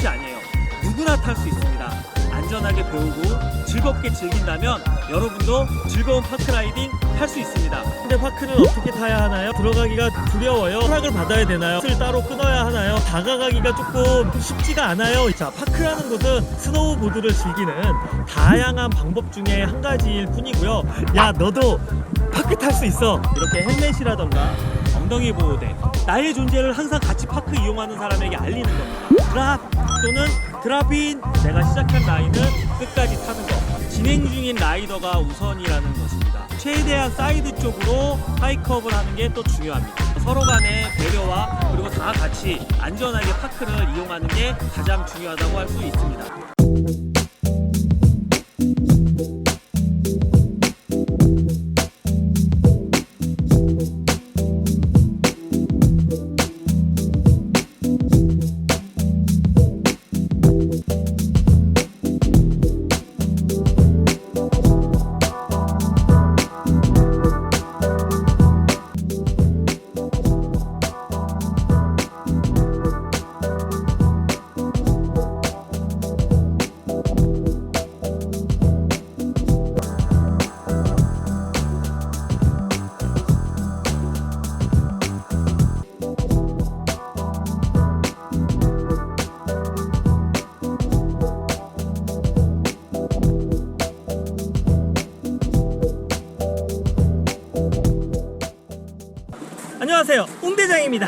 아니에요. 누구나 탈 수 있습니다. 안전하게 배우고 즐겁게 즐긴다면 여러분도 즐거운 파크라이딩 할 수 있습니다. 근데 파크는 어떻게 타야 하나요? 들어가기가 두려워요? 허락을 받아야 되나요? 을 따로 끊어야 하나요? 다가가기가 조금 쉽지가 않아요. 자, 파크라는 곳은 스노우보드를 즐기는 다양한 방법 중에 한 가지일 뿐이고요. 야, 너도 파크 탈 수 있어. 이렇게 헬멧이라던가 엉덩이 보호대, 나의 존재를 항상 같이 파크 이용하는 사람에게 알리는 겁니다. 드랍 또는 드랍인, 내가 시작한 라인은 끝까지 타는 거. 진행 중인 라이더가 우선이라는 것입니다. 최대한 사이드 쪽으로 하이컵을 하는 게 또 중요합니다. 서로 간의 배려와 그리고 다 같이 안전하게 파크를 이용하는 게 가장 중요하다고 할 수 있습니다. 안녕하세요, 옹대장입니다.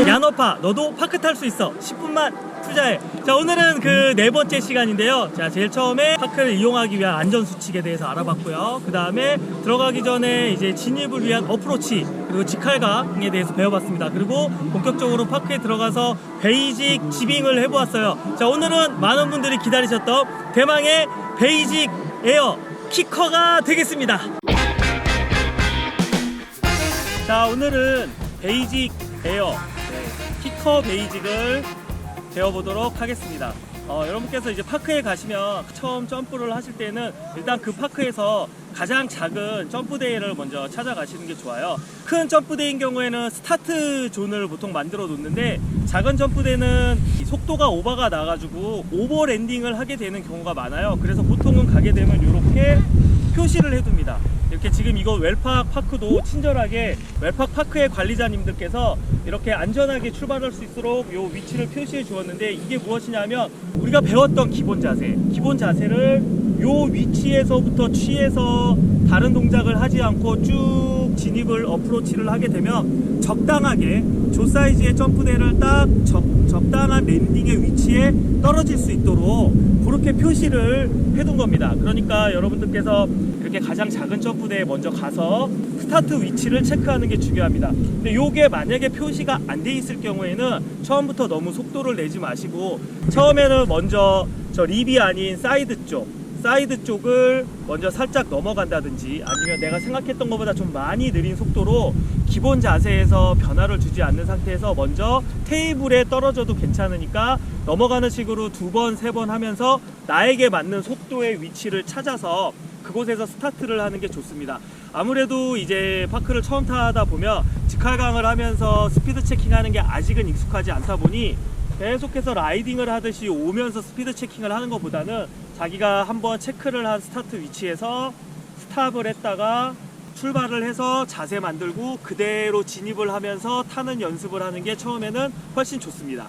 야너파, 너도 파크 탈 수 있어. 10분만 투자해. 자, 오늘은 그 네 번째 시간인데요. 자, 제일 처음에 파크를 이용하기 위한 안전수칙에 대해서 알아봤고요. 그 다음에 들어가기 전에 이제 진입을 위한 어프로치 그리고 직할강에 대해서 배워봤습니다. 그리고 본격적으로 파크에 들어가서 베이직 지빙을 해보았어요. 자, 오늘은 많은 분들이 기다리셨던 대망의 베이직 에어 키커가 되겠습니다. 자, 오늘은 베이직 에어 키커 베이직을 배워보도록 하겠습니다. 여러분께서 이제 파크에 가시면 처음 점프를 하실 때는 일단 그 파크에서 가장 작은 점프대를 먼저 찾아가시는 게 좋아요. 큰 점프대인 경우에는 스타트 존을 보통 만들어 놓는데, 작은 점프대는 속도가 오버가 나가지고 오버 랜딩을 하게 되는 경우가 많아요. 그래서 보통은 가게 되면 이렇게 표시를 해둡니다. 이렇게 지금 이거 웰팍 파크도 친절하게 웰팍 파크의 관리자님들께서 이렇게 안전하게 출발할 수 있도록 요 위치를 표시해 주었는데, 이게 무엇이냐면 우리가 배웠던 기본 자세를 요 위치에서부터 취해서 다른 동작을 하지 않고 쭉 진입을 어프로치를 하게 되면 적당하게 조 사이즈의 점프대를 딱 적당한 랜딩의 위치에 떨어질 수 있도록 그렇게 표시를 해둔 겁니다. 그러니까 여러분들께서 이렇게 가장 작은 점프대에 먼저 가서 스타트 위치를 체크하는 게 중요합니다. 근데 요게 만약에 표시가 안 돼 있을 경우에는 처음부터 너무 속도를 내지 마시고, 처음에는 먼저 저 립이 아닌 사이드 쪽을 먼저 살짝 넘어간다든지, 아니면 내가 생각했던 것보다 좀 많이 느린 속도로 기본 자세에서 변화를 주지 않는 상태에서 먼저 테이블에 떨어져도 괜찮으니까 넘어가는 식으로 2번, 3번 하면서 나에게 맞는 속도의 위치를 찾아서 그곳에서 스타트를 하는 게 좋습니다. 아무래도 이제 파크를 처음 타다 보면 직할강을 하면서 스피드 체킹하는 게 아직은 익숙하지 않다 보니 계속해서 라이딩을 하듯이 오면서 스피드 체킹을 하는 것보다는 자기가 한번 체크를 한 스타트 위치에서 스탑을 했다가 출발을 해서 자세 만들고 그대로 진입을 하면서 타는 연습을 하는 게 처음에는 훨씬 좋습니다.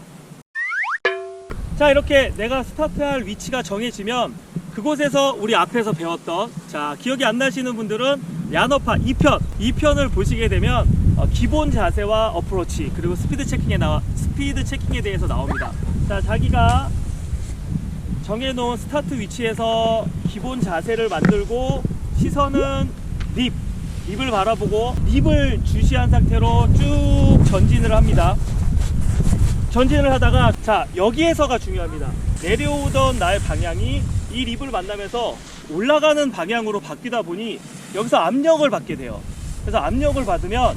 자, 이렇게 내가 스타트할 위치가 정해지면 그곳에서 우리 앞에서 배웠던, 자, 기억이 안 나시는 분들은 야너파 2편을 보시게 되면 기본 자세와 어프로치 그리고 스피드 체킹에 대해서 나옵니다. 자, 자기가 정해놓은 스타트 위치에서 기본 자세를 만들고 시선은 립을 바라보고 립을 주시한 상태로 쭉 전진을 합니다. 전진을 하다가, 자, 여기에서가 중요합니다. 내려오던 나의 방향이 이 립을 만나면서 올라가는 방향으로 바뀌다 보니 여기서 압력을 받게 돼요. 그래서 압력을 받으면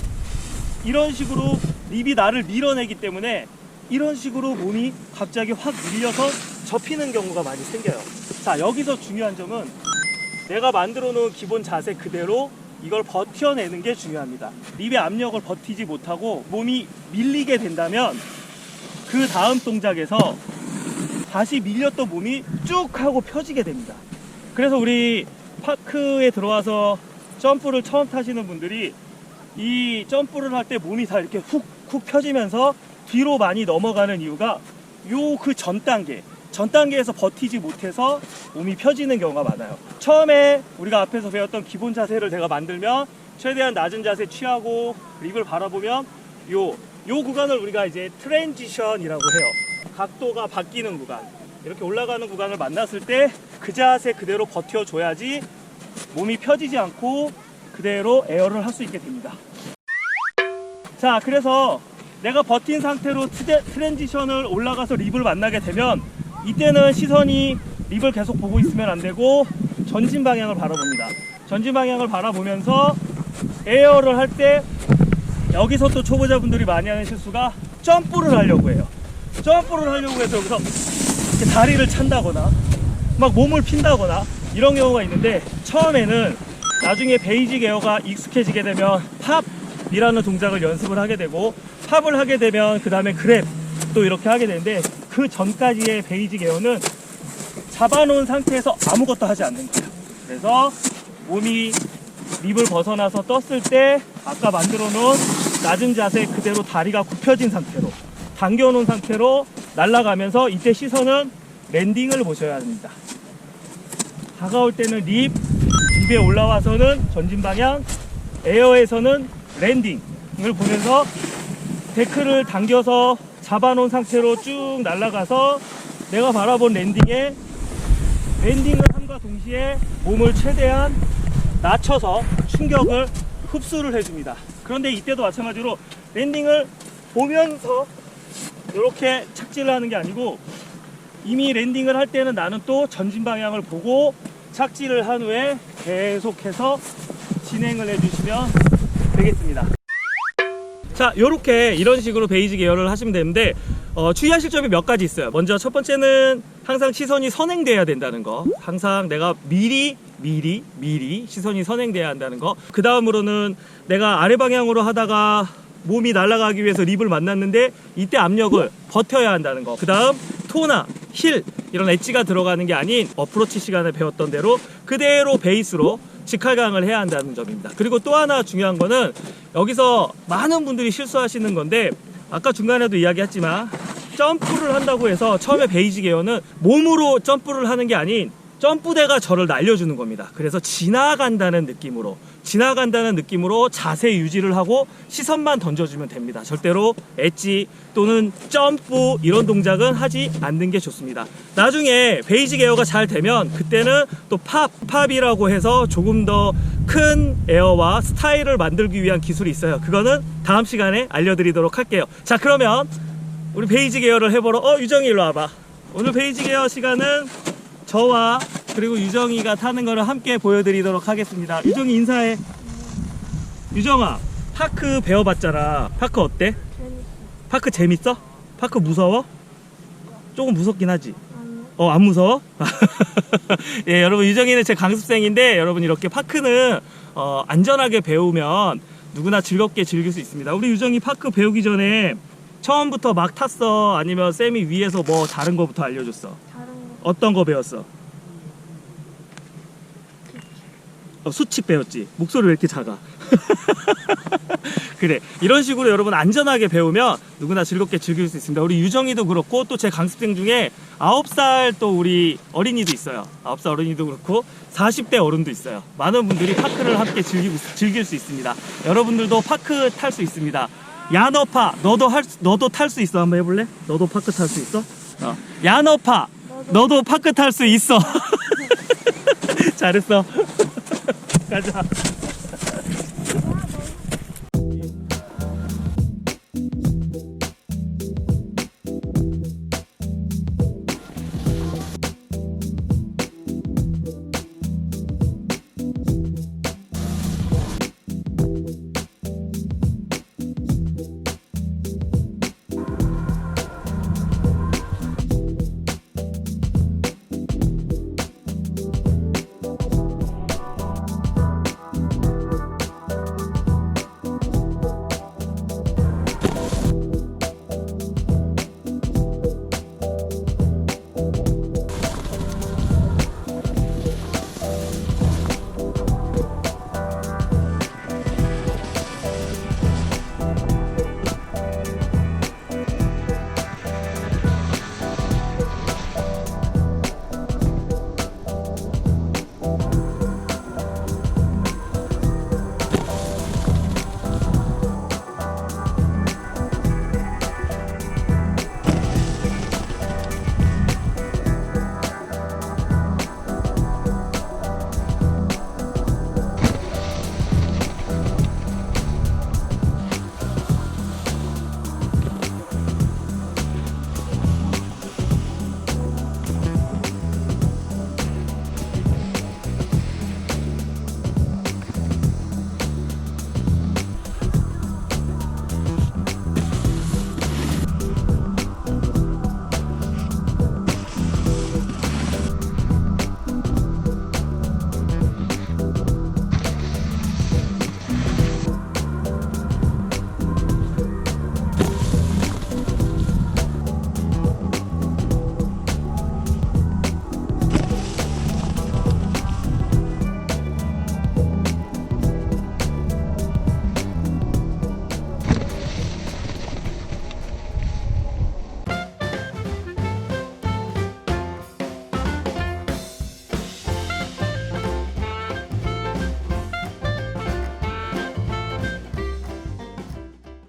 이런 식으로 립이 나를 밀어내기 때문에 이런 식으로 몸이 갑자기 확 밀려서 접히는 경우가 많이 생겨요. 자, 여기서 중요한 점은 내가 만들어 놓은 기본 자세 그대로 이걸 버텨내는 게 중요합니다. 립의 압력을 버티지 못하고 몸이 밀리게 된다면 그 다음 동작에서 다시 밀렸던 몸이 쭉 하고 펴지게 됩니다. 그래서 우리 파크에 들어와서 점프를 처음 타시는 분들이 이 점프를 할 때 몸이 다 이렇게 훅 펴지면서 뒤로 많이 넘어가는 이유가 요 그 전 단계에서 버티지 못해서 몸이 펴지는 경우가 많아요. 처음에 우리가 앞에서 배웠던 기본 자세를 제가 만들면 최대한 낮은 자세 취하고 립을 바라보면 요 구간을 우리가 이제 트랜지션이라고 해요. 각도가 바뀌는 구간, 이렇게 올라가는 구간을 만났을 때 그 자세 그대로 버텨줘야지 몸이 펴지지 않고 그대로 에어를 할 수 있게 됩니다. 자, 그래서 내가 버틴 상태로 트랜지션을 올라가서 립을 만나게 되면 이때는 시선이 립을 계속 보고 있으면 안 되고 전진 방향을 바라봅니다. 전진 방향을 바라보면서 에어를 할 때 여기서 또 초보자분들이 많이 하는 실수가 점프를 하려고 해요. 점프를 하려고 해서 여기서 이렇게 다리를 찬다거나 막 몸을 핀다거나 이런 경우가 있는데, 처음에는 나중에 베이직 에어가 익숙해지게 되면 팝이라는 동작을 연습을 하게 되고, 팝을 하게 되면 그 다음에 그랩 또 이렇게 하게 되는데, 그 전까지의 베이직 에어는 잡아놓은 상태에서 아무것도 하지 않는 거예요. 그래서 몸이 립을 벗어나서 떴을 때 아까 만들어 놓은 낮은 자세 그대로 다리가 굽혀진 상태로 당겨 놓은 상태로 날아가면서, 이때 시선은 랜딩을 보셔야 합니다. 다가올 때는 립에 올라와서는 전진 방향, 에어에서는 랜딩을 보면서 데크를 당겨서 잡아놓은 상태로 쭉 날아가서 내가 바라본 랜딩을 함과 동시에 몸을 최대한 낮춰서 충격을 흡수를 해줍니다. 그런데 이때도 마찬가지로 랜딩을 보면서 이렇게 착지를 하는 게 아니고, 이미 랜딩을 할 때는 나는 또 전진 방향을 보고 착지를 한 후에 계속해서 진행을 해주시면 되겠습니다. 자, 요렇게 이런 식으로 베이직 에어를 하시면 되는데, 주의하실 점이 몇 가지 있어요. 먼저 첫 번째는 항상 시선이 선행돼야 된다는 거. 항상 내가 미리 시선이 선행돼야 한다는 거. 그 다음으로는 내가 아래 방향으로 하다가 몸이 날아가기 위해서 립을 만났는데 이때 압력을 버텨야 한다는 거. 그 다음 토나 힐 이런 엣지가 들어가는 게 아닌 어프로치 시간에 배웠던 대로 그대로 베이스로 직할강을 해야 한다는 점입니다. 그리고 또 하나 중요한 거는, 여기서 많은 분들이 실수하시는 건데, 아까 중간에도 이야기했지만 점프를 한다고 해서 처음에 베이직 에어는 몸으로 점프를 하는 게 아닌 점프대가 저를 날려주는 겁니다. 그래서 지나간다는 느낌으로 자세 유지를 하고 시선만 던져주면 됩니다. 절대로 엣지 또는 점프 이런 동작은 하지 않는 게 좋습니다. 나중에 베이직 에어가 잘 되면 그때는 또 팝이라고 해서 조금 더 큰 에어와 스타일을 만들기 위한 기술이 있어요. 그거는 다음 시간에 알려드리도록 할게요. 자, 그러면 우리 베이직 에어를 해보러 유정이 일로 와봐. 오늘 베이직 에어 시간은 저와 그리고 유정이가 타는 거를 함께 보여드리도록 하겠습니다. 유정이 인사해. 유정아, 파크 배워봤잖아. 파크 어때? 파크 재밌어? 파크 무서워? 조금 무섭긴 하지? 안 무서워? 예, 여러분, 유정이는 제 강습생인데, 여러분 이렇게 파크는 안전하게 배우면 누구나 즐겁게 즐길 수 있습니다. 우리 유정이 파크 배우기 전에 처음부터 막 탔어? 아니면 쌤이 위에서 뭐 다른 거부터 알려줬어? 다른 거. 어떤 거 배웠어? 수칙 배웠지? 목소리 왜 이렇게 작아? 그래, 이런 식으로 여러분 안전하게 배우면 누구나 즐겁게 즐길 수 있습니다. 우리 유정이도 그렇고, 또 제 강습생 중에 9살 또 우리 어린이도 있어요. 9살 어린이도 그렇고 40대 어른도 있어요. 많은 분들이 파크를 함께 즐길 수 있습니다. 여러분들도 파크 탈 수 있습니다. 야너파, 너도 탈 수 있어. 한번 해볼래? 너도 파크 탈 수 있어? 야너파, 너도 파크 탈 수 있어. 잘했어. 가자.